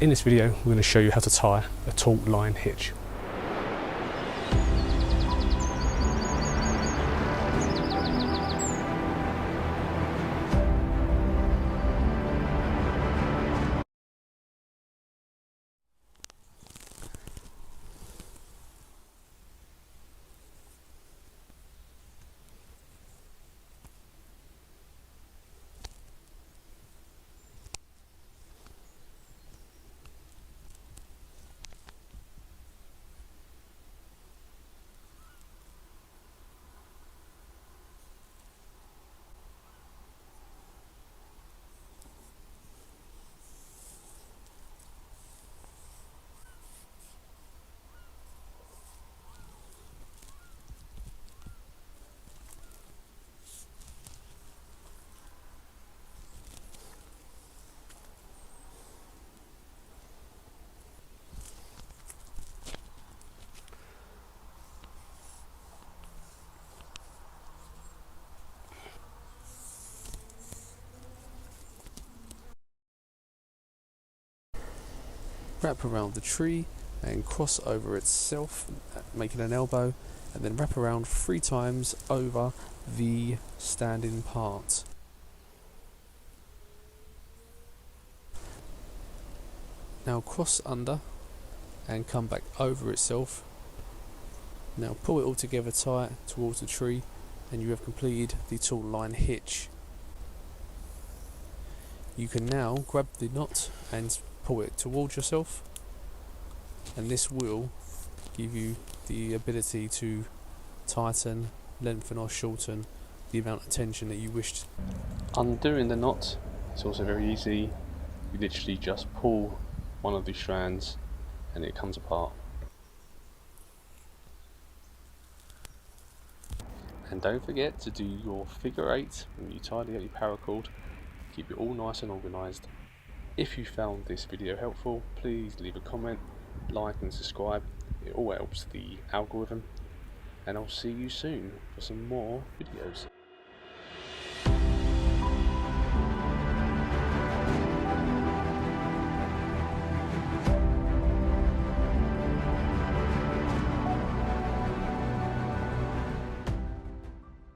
In this video we're going to show you how to tie a taut line hitch. Wrap around the tree and cross over itself, making an elbow, and then wrap around 3 times over the standing part. Now cross under and come back over itself. Now pull it all together tight towards the tree and you have completed the taut line hitch. You can now grab the knot and pull it towards yourself, and this will give you the ability to tighten, lengthen or shorten the amount of tension that you wish. Undoing the knot is also very easy. You literally just pull one of the strands and it comes apart. And don't forget to do your figure 8 when you tidy out your paracord. Keep it all nice and organised. If you found this video helpful, please leave a comment, like and subscribe. It all helps the algorithm. And I'll see you soon for some more videos.